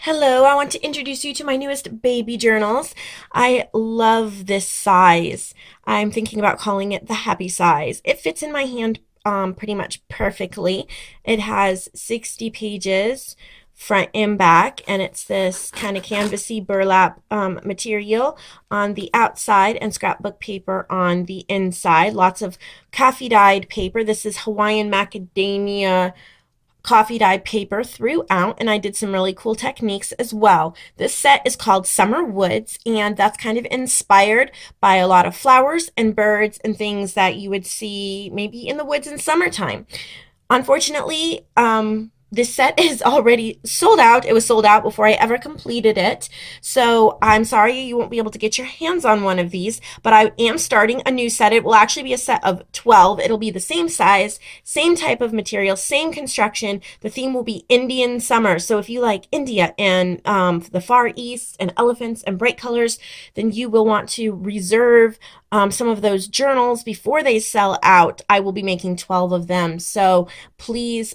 Hello, I want to introduce you to my newest baby journals. I love this size. I'm thinking about calling it the happy size. It fits in my hand pretty much perfectly. It has 60 pages front and back, and it's this kind of canvasy burlap material on the outside and scrapbook paper on the inside. Lots of coffee dyed paper. This is Hawaiian macadamia coffee dyed paper throughout, and I did some really cool techniques as well. This set is called Summer Woods, and that's kind of inspired by a lot of flowers and birds and things that you would see maybe in the woods in summertime. Unfortunately, this set is already sold out. It was sold out before I ever completed it. So I'm sorry you won't be able to get your hands on one of these, but I am starting a new set. It will actually be a set of 12. It'll be the same size, same type of material, same construction. The theme will be Indian summer. So if you like India and the Far East and elephants and bright colors, then you will want to reserve some of those journals before they sell out. I will be making 12 of them. So please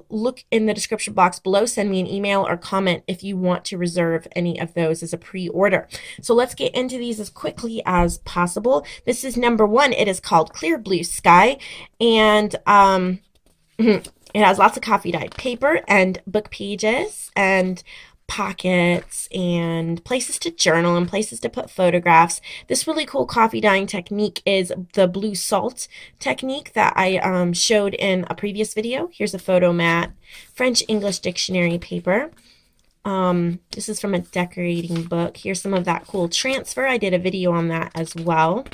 look in the description box below. Send me an email or comment if you want to reserve any of those as a pre-order. So let's get into these as quickly as possible. This is number one. It is called Clear Blue Sky, and it has lots of coffee dyed paper and book pages and pockets and places to journal and places to put photographs. This really cool coffee dyeing technique is the blue salt technique that I showed in a previous video. Here's a photo mat, French English dictionary paper. This is from a decorating book. Here's some of that cool transfer. I did a video on that as well.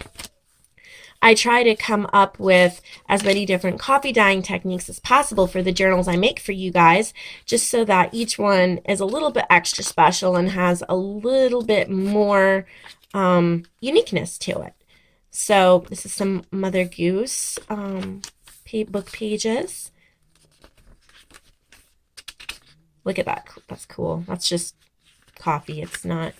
I try to come up with as many different coffee dyeing techniques as possible for the journals I make for you guys, just so that each one is a little bit extra special and has a little bit more uniqueness to it. So this is some Mother Goose book pages. Look at that. That's cool. That's just coffee. It's not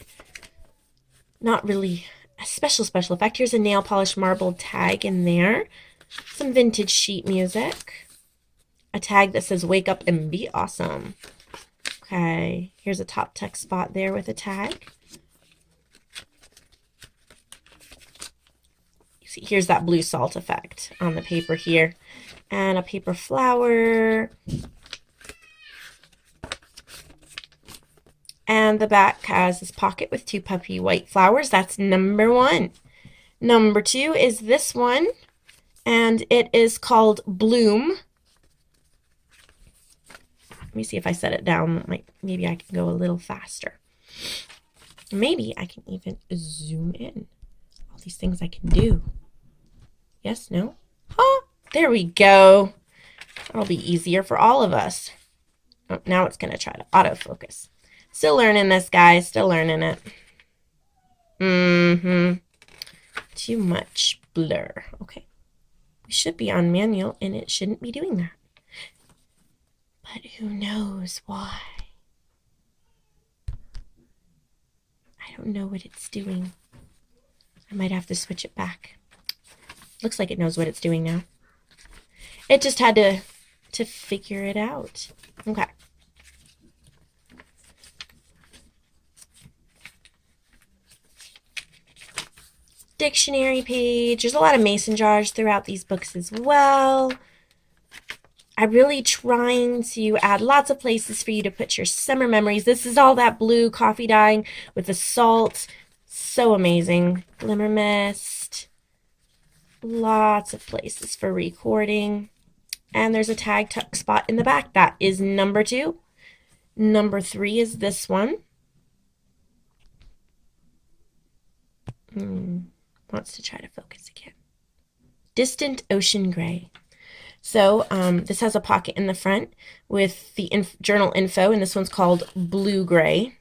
really a special effect. Here's a nail polish marble tag in there. Some vintage sheet music. A tag that says wake up and be awesome. Okay, here's a top text spot there with a tag. You see, here's that blue salt effect on the paper here. And a paper flower. And the back has this pocket with two puffy white flowers. That's number one. Number two is this one, and it is called Bloom. Let me see if I set it down. Maybe I can go a little faster. Maybe I can even zoom in. All these things I can do. Yes, no? Oh, there we go. That'll be easier for all of us. Oh, now it's going to try to autofocus. Still learning this, guys. Still learning it. Too much blur. Okay. We should be on manual, and it shouldn't be doing that. But who knows why? I don't know what it's doing. I might have to switch it back. Looks like it knows what it's doing now. It just had to figure it out. Okay. Dictionary page. There's a lot of mason jars throughout these books as well. I'm really trying to add lots of places for you to put your summer memories. This is all that blue coffee dyeing with the salt. So amazing. Glimmer mist. Lots of places for recording. And there's a tag tuck spot in the back. That is number two. Number three is this one. Wants to try to focus again. Distant Ocean Gray. So this has a pocket in the front with the journal info, and this one's called Blue Gray.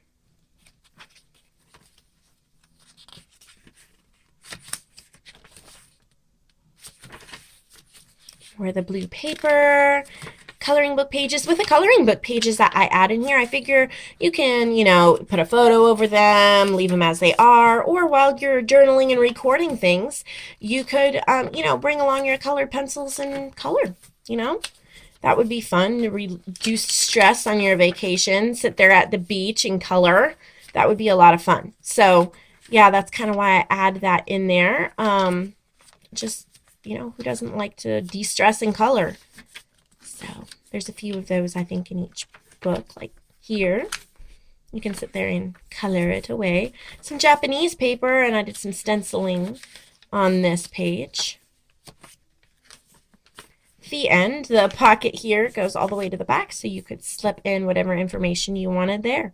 Where the blue paper, coloring book pages. With the coloring book pages that I add in here, I figure you can, put a photo over them, leave them as they are, or while you're journaling and recording things, you could, bring along your colored pencils and color, That would be fun to reduce stress on your vacation. Sit there at the beach and color. That would be a lot of fun. So yeah, that's kind of why I add that in there. Just, you know, who doesn't like to de-stress and color? So there's a few of those, I think, in each book, like here. You can sit there and color it away. Some Japanese paper, and I did some stenciling on this page. The end, the pocket here goes all the way to the back, so you could slip in whatever information you wanted there.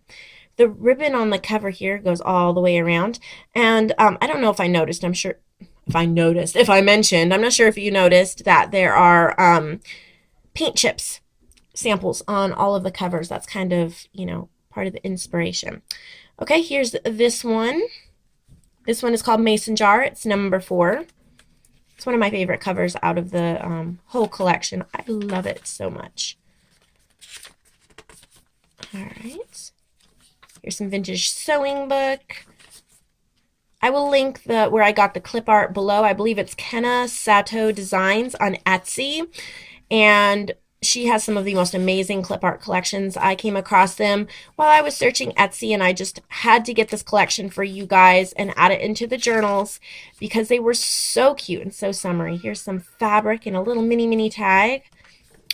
The ribbon on the cover here goes all the way around, and I don't know if I noticed, I'm sure if I mentioned, I'm not sure if you noticed that there are paint chips samples on all of the covers. That's kind of, you know, part of the inspiration. Okay, here's this one. This one is called Mason Jar. It's number 4. It's one of my favorite covers out of the whole collection. I love it so much. All right. Here's some vintage sewing book. I will link where I got the clip art below. I believe it's Kenna Sato Designs on Etsy. And she has some of the most amazing clip art collections. I came across them while I was searching Etsy, and I just had to get this collection for you guys and add it into the journals because they were so cute and so summery. Here's some fabric and a little mini tag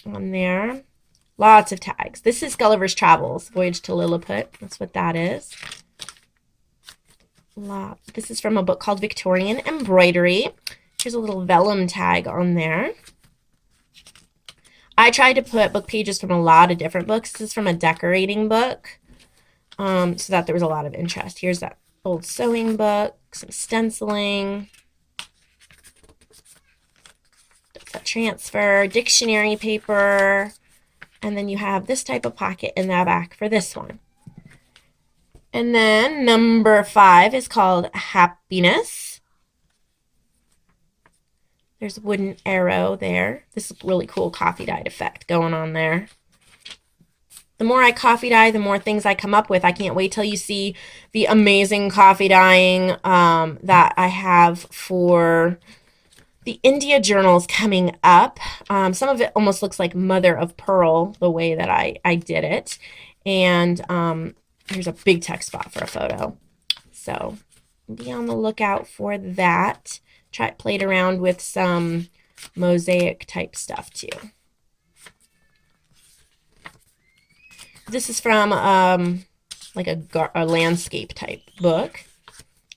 on there. Lots of tags. This is Gulliver's Travels, Voyage to Lilliput. That's what that is. This is from a book called Victorian Embroidery. Here's a little vellum tag on there. I tried to put book pages from a lot of different books. This is from a decorating book, so that there was a lot of interest. Here's that old sewing book, some stenciling, that transfer, dictionary paper, and then you have this type of pocket in the back for this one. And then number 5 is called Happiness. There's a wooden arrow there. This is a really cool coffee dyed effect going on there. The more I coffee dye, the more things I come up with. I can't wait till you see the amazing coffee dyeing that I have for the India journals coming up. Some of it almost looks like mother of pearl, the way that I did it. And here's a big text spot for a photo. So be on the lookout for that. Played around with some mosaic type stuff too. This is from like a landscape type book.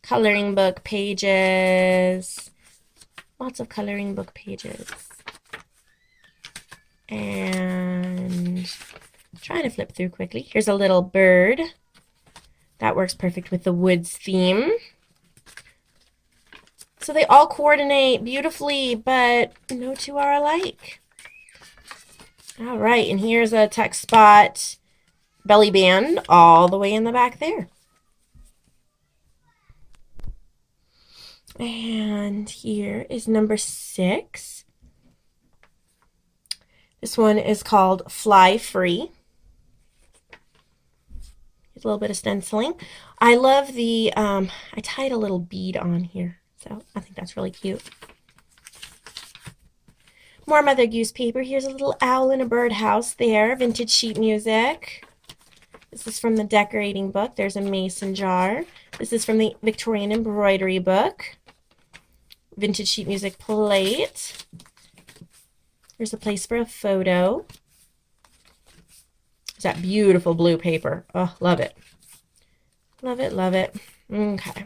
Coloring book pages. Lots of coloring book pages. And trying to flip through quickly. Here's a little bird. That works perfect with the woods theme. So they all coordinate beautifully, but no two are alike. All right, and here's a text spot belly band all the way in the back there. And here is number 6. This one is called Fly Free. Here's a little bit of stenciling. I love the, I tied a little bead on here. So I think that's really cute. More Mother Goose paper. Here's a little owl in a birdhouse there. Vintage sheet music. This is from the decorating book. There's a mason jar. This is from the Victorian embroidery book. Vintage sheet music plate. Here's a place for a photo. It's that beautiful blue paper. Oh, love it. Love it, love it. Okay.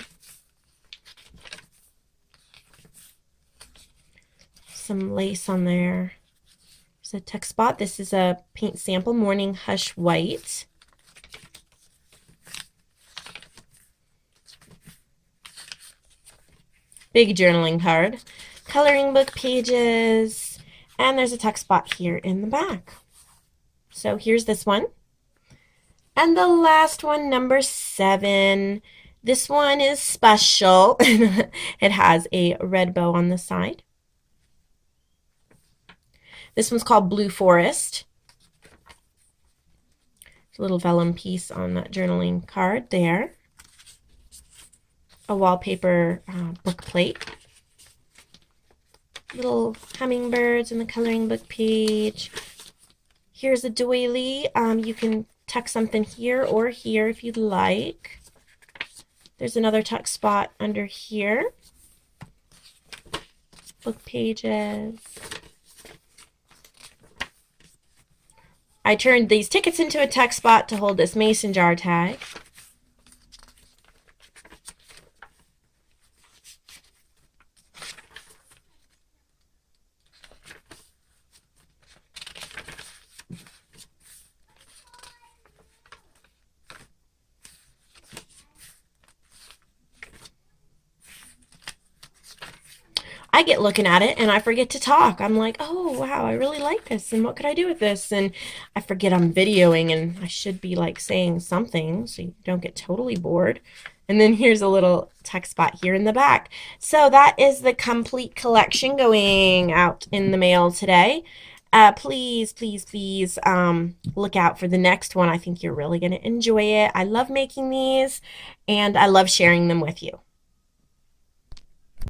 Some lace on there. There's a text spot. This is a paint sample, Morning Hush White. Big journaling card. Coloring book pages. And there's a text spot here in the back. So here's this one. And the last one, number 7. This one is special. It has a red bow on the side. This one's called Blue Forest. A little vellum piece on that journaling card there. A wallpaper book plate. Little hummingbirds in the coloring book page. Here's a doily. You can tuck something here or here if you'd like. There's another tuck spot under here. Book pages. I turned these tickets into a tuck spot to hold this mason jar tag. I get looking at it and I forget to talk. I'm like, oh, wow, I really like this. And what could I do with this? And I forget I'm videoing and I should be like saying something so you don't get totally bored. And then here's a little text spot here in the back. So that is the complete collection going out in the mail today. Please, please, please look out for the next one. I think you're really going to enjoy it. I love making these and I love sharing them with you.